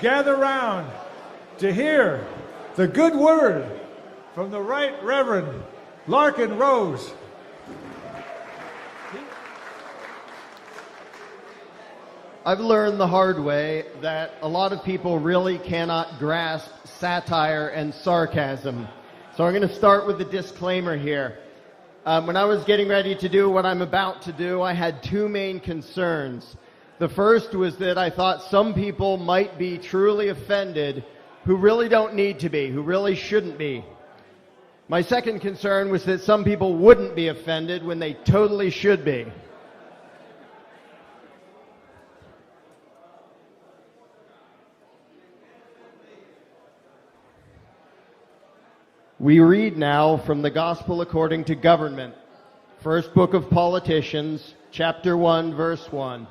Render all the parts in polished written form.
gather round to hear the good word from the Right Reverend Larken Rose. I've learned the hard way that a lot of people really cannot grasp satire and sarcasm. So I'm going to start with a disclaimer here. When I was getting ready to do what I'm about to do, I had two main concerns. The first was that I thought some people might be truly offended who really don't need to be, who really shouldn't be. My second concern was that some people wouldn't be offended when they totally should be. We read now from the Gospel according to Governmen, first book of Politicians, chapter 1, verse 1.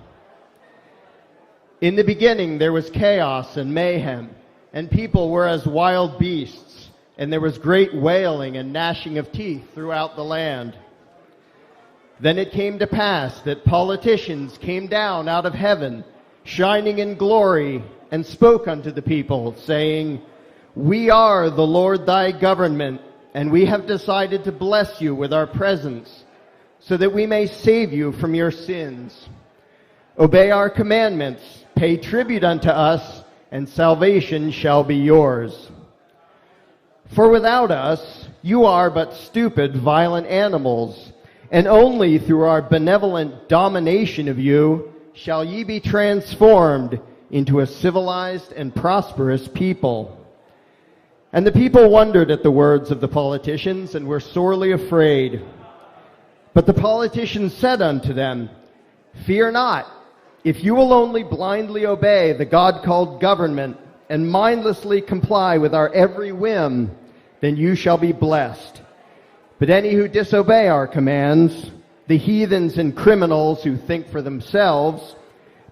In the beginning there was chaos and mayhem, and people were as wild beasts, and there was great wailing and gnashing of teeth throughout the land. Then it came to pass that politicians came down out of heaven, shining in glory, and spoke unto the people, saying, We are the Lord thy government, and we have decided to bless you with our presence, so that we may save you from your sins. Obey our commandments, pay tribute unto us, and salvation shall be yours. For without us, you are but stupid, violent animals, and only through our benevolent domination of you shall ye be transformed into a civilized and prosperous people. And the people wondered at the words of the politicians and were sorely afraid. But the politicians said unto them, Fear not. If you will only blindly obey the God-called government and mindlessly comply with our every whim, then you shall be blessed. But any who disobey our commands, the heathens and criminals who think for themselves,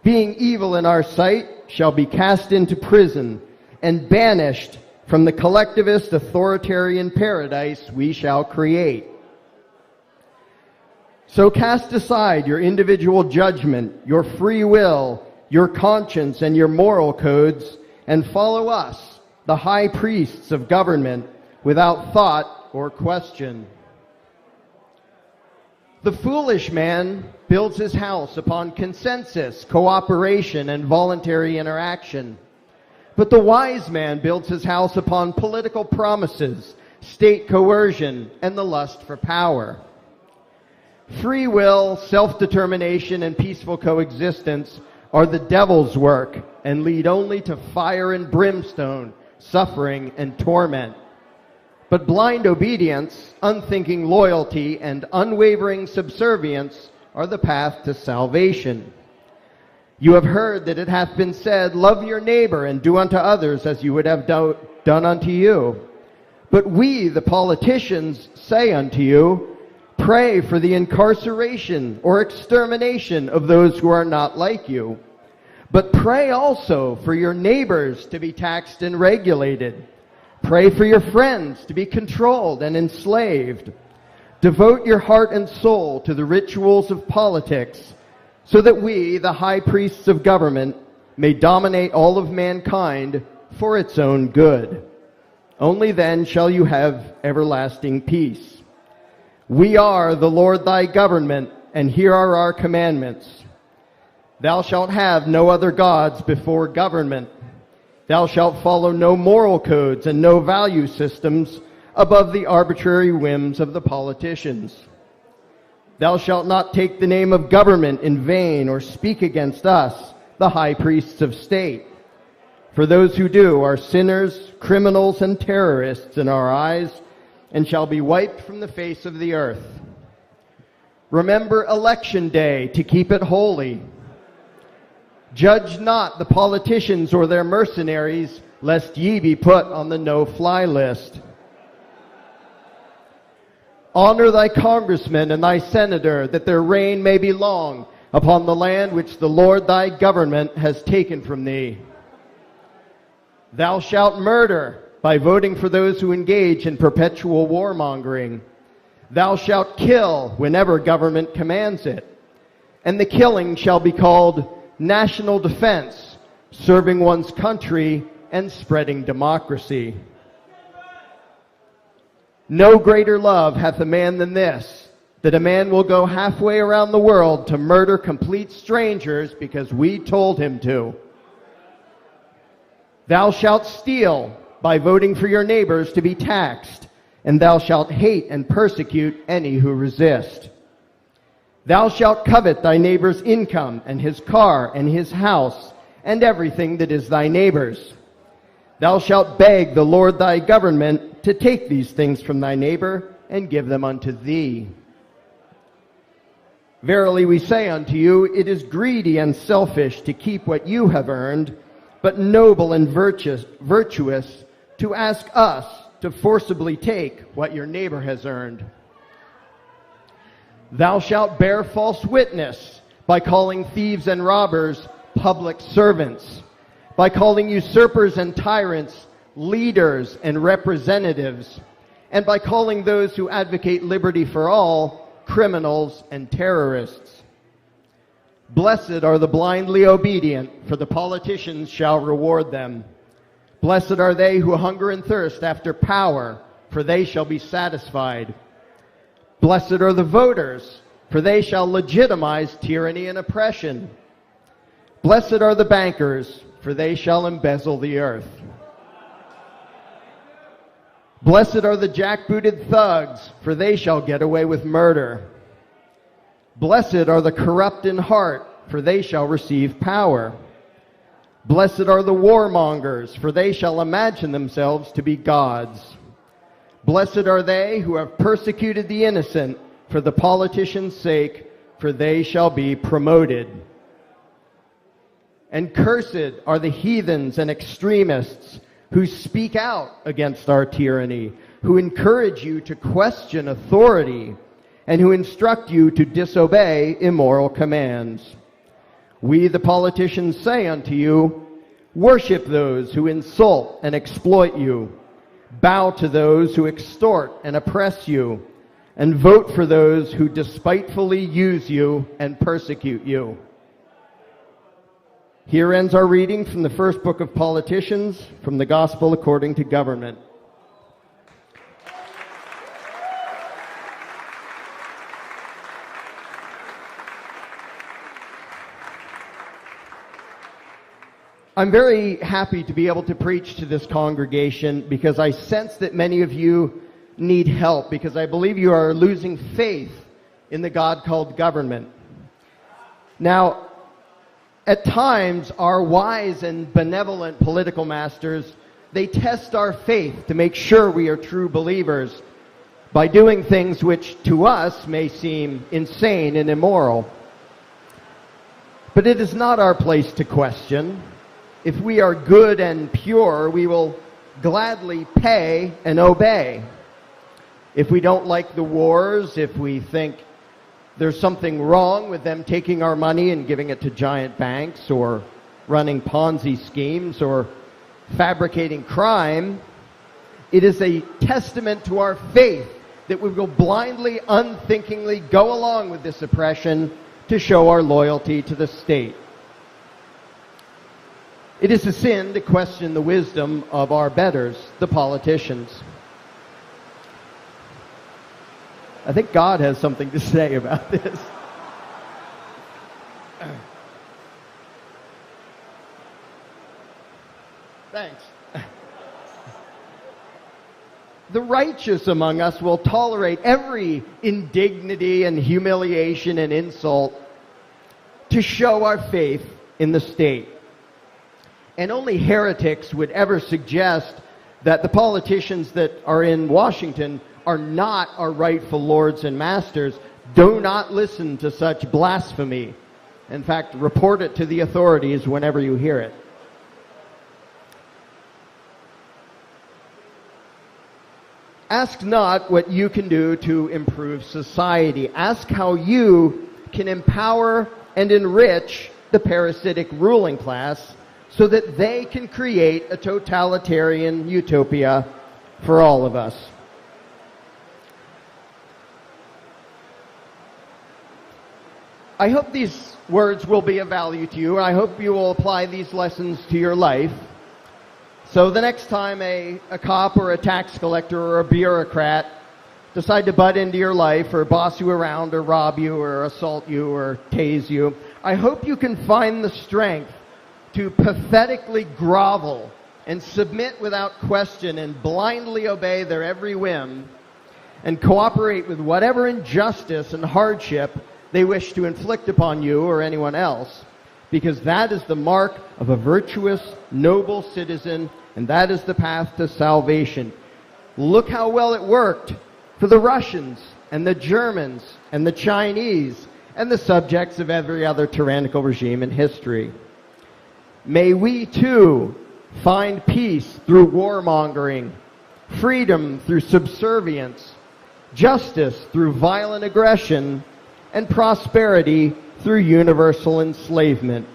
being evil in our sight, shall be cast into prison and banished from the collectivist authoritarian paradise we shall create. So cast aside your individual judgment, your free will, your conscience, and your moral codes, and follow us, the high priests of government, without thought or question. The foolish man builds his house upon consensus, cooperation, and voluntary interaction. But the wise man builds his house upon political promises, state coercion, and the lust for power. Free will, self-determination, and peaceful coexistence are the devil's work and lead only to fire and brimstone, suffering and torment. But blind obedience, unthinking loyalty, and unwavering subservience are the path to salvation. You have heard that it hath been said, Love your neighbor and do unto others as you would have done unto you. But we, the politicians, say unto you, Pray for the incarceration or extermination of those who are not like you. But pray also for your neighbors to be taxed and regulated. Pray for your friends to be controlled and enslaved. Devote your heart and soul to the rituals of politics, so that we, the high priests of government, may dominate all of mankind for its own good. Only then shall you have everlasting peace. We are the Lord thy government, and here are our commandments. Thou shalt have no other gods before government. Thou shalt follow no moral codes and no value systems above the arbitrary whims of the politicians. Thou shalt not take the name of government in vain or speak against us, the high priests of state. For those who do are sinners, criminals, and terrorists in our eyes, and shall be wiped from the face of the earth. Remember election day to keep it holy. Judge not the politicians or their mercenaries, lest ye be put on the no-fly list. Honor thy congressman and thy senator, that their reign may be long upon the land which the Lord thy government has taken from thee. Thou shalt murder by voting for those who engage in perpetual warmongering. Thou shalt kill whenever government commands it. And the killing shall be called national defense, serving one's country and spreading democracy. No greater love hath a man than this, that a man will go halfway around the world to murder complete strangers because we told him to. Thou shalt steal by voting for your neighbors to be taxed, and thou shalt hate and persecute any who resist. Thou shalt covet thy neighbor's income, and his car, and his house, and everything that is thy neighbor's. Thou shalt beg the Lord thy government to take these things from thy neighbor, and give them unto thee. Verily we say unto you, it is greedy and selfish to keep what you have earned, but noble and virtuous to ask us to forcibly take what your neighbor has earned. Thou shalt bear false witness by calling thieves and robbers public servants, by calling usurpers and tyrants leaders and representatives, and by calling those who advocate liberty for all criminals and terrorists. Blessed are the blindly obedient, for the politicians shall reward them. Blessed are they who hunger and thirst after power, for they shall be satisfied. Blessed are the voters, for they shall legitimize tyranny and oppression. Blessed are the bankers, for they shall embezzle the earth. Blessed are the jackbooted thugs, for they shall get away with murder. Blessed are the corrupt in heart, for they shall receive power. Blessed are the warmongers, for they shall imagine themselves to be gods. Blessed are they who have persecuted the innocent for the politicians' sake, for they shall be promoted. And cursed are the heathens and extremists who speak out against our tyranny, who encourage you to question authority, and who instruct you to disobey immoral commands. We, the politicians, say unto you, worship those who insult and exploit you, bow to those who extort and oppress you, and vote for those who despitefully use you and persecute you. Here ends our reading from the first book of Politicians, from the Gospel according to Government. I'm very happy to be able to preach to this congregation because I sense that many of you need help, because I believe you are losing faith in the God called government. Now, at times, our wise and benevolent political masters, they test our faith to make sure we are true believers by doing things which to us may seem insane and immoral. But it is not our place to question. If we are good and pure, we will gladly pay and obey. If we don't like the wars, if we think there's something wrong with them taking our money and giving it to giant banks, or running Ponzi schemes, or fabricating crime, it is a testament to our faith that we will blindly, unthinkingly go along with this oppression to show our loyalty to the state. It is a sin to question the wisdom of our betters, the politicians. I think God has something to say about this. Thanks. The righteous among us will tolerate every indignity and humiliation and insult to show our faith in the state. And only heretics would ever suggest that the politicians that are in Washington are not our rightful lords and masters. Do not listen to such blasphemy. In fact, report it to the authorities whenever you hear it. Ask not what you can do to improve society. Ask how you can empower and enrich the parasitic ruling class so that they can create a totalitarian utopia for all of us. I hope these words will be of value to you, and I hope you will apply these lessons to your life. So the next time a cop or a tax collector or a bureaucrat decide to butt into your life or boss you around or rob you or assault you or tase you, I hope you can find the strength to pathetically grovel and submit without question and blindly obey their every whim and cooperate with whatever injustice and hardship they wish to inflict upon you or anyone else, because that is the mark of a virtuous, noble citizen, and that is the path to salvation. Look how well it worked for the Russians and the Germans and the Chinese and the subjects of every other tyrannical regime in history. May we too find peace through warmongering, freedom through subservience, justice through violent aggression, and prosperity through universal enslavement.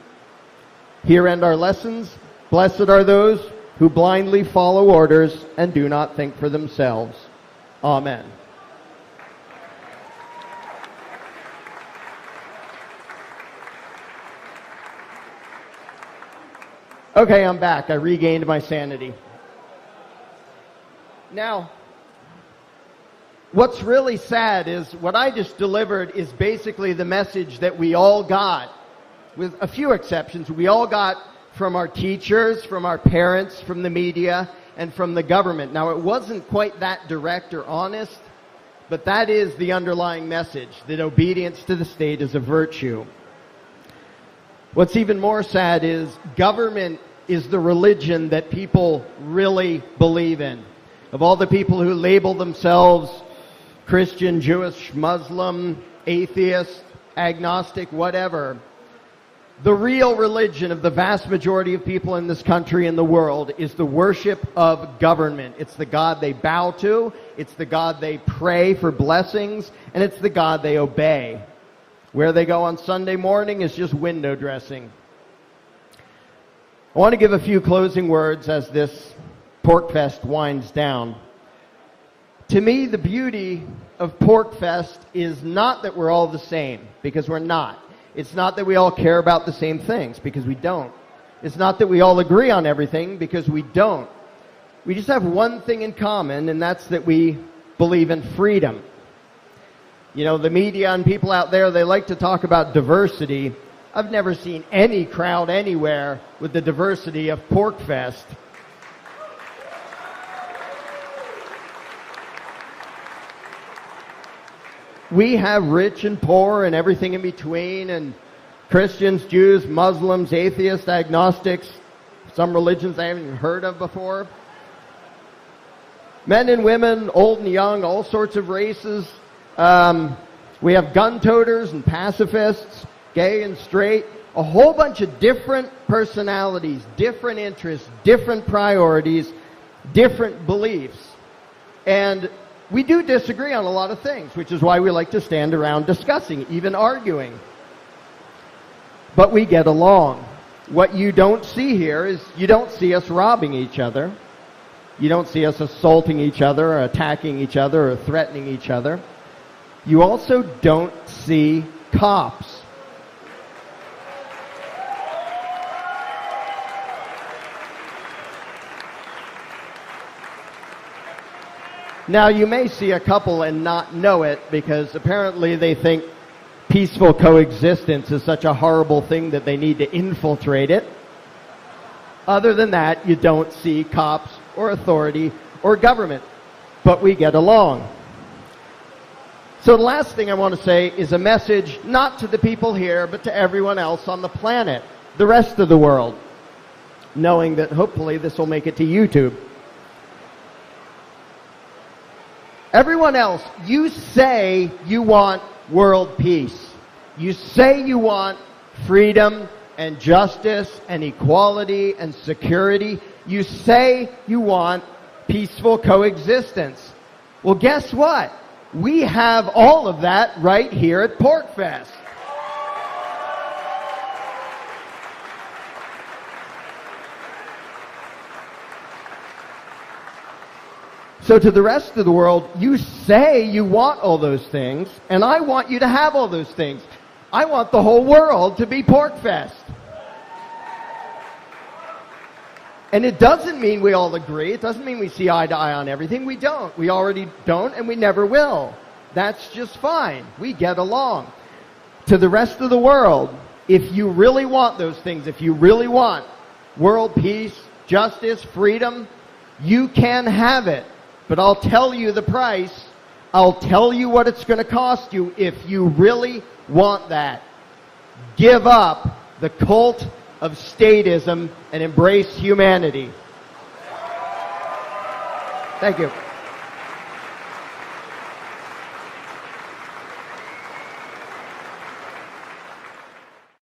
Here end our lessons. Blessed are those who blindly follow orders and do not think for themselves. Amen. Okay, I'm back. I regained my sanity. Now, what's really sad is what I just delivered is basically the message that we all got, with a few exceptions. We all got from our teachers, from our parents, from the media, and from the government. Now, it wasn't quite that direct or honest, but that is the underlying message, that obedience to the state is a virtue. What's even more sad is government is the religion that people really believe in. Of all the people who label themselves Christian, Jewish, Muslim, atheist, agnostic, whatever, the real religion of the vast majority of people in this country and the world is the worship of government. It's the God they bow to, it's the God they pray for blessings, and it's the God they obey. Where they go on Sunday morning is just window dressing. I want to give a few closing words as this Porkfest winds down. To me, the beauty of Porkfest is not that we're all the same, because we're not. It's not that we all care about the same things, because we don't. It's not that we all agree on everything, because we don't. We just have one thing in common, and that's that we believe in freedom. You know, the media and people out there, they like to talk about diversity. I've never seen any crowd anywhere with the diversity of Porkfest. We have rich and poor and everything in between, and Christians, Jews, Muslims, atheists, agnostics, some religions I haven't even heard of before. Men and women, old and young, all sorts of races. We have gun toters and pacifists, gay and straight, a whole bunch of different personalities, different interests, different priorities, different beliefs. And we do disagree on a lot of things, which is why we like to stand around discussing, even arguing. But we get along. What you don't see here is you don't see us robbing each other. You don't see us assaulting each other or attacking each other or threatening each other. You also don't see cops. Now, you may see a couple and not know it, because apparently they think peaceful coexistence is such a horrible thing that they need to infiltrate it. Other than that, you don't see cops or authority or government, but we get along. So the last thing I want to say is a message not to the people here, but to everyone else on the planet, the rest of the world, knowing that hopefully this will make it to YouTube. Everyone else, you say you want world peace. You say you want freedom and justice and equality and security. You say you want peaceful coexistence. Well, guess what? We have all of that right here at Porkfest. So to the rest of the world, you say you want all those things, and I want you to have all those things. I want the whole world to be Porkfest. And it doesn't mean we all agree. It doesn't mean we see eye to eye on everything. We don't. We already don't, and we never will. That's just fine. We get along. To the rest of the world, if you really want those things, if you really want world peace, justice, freedom, you can have it. But I'll tell you the price. I'll tell you what it's going to cost you if you really want that. Give up the cult of statism and embrace humanity. Thank you.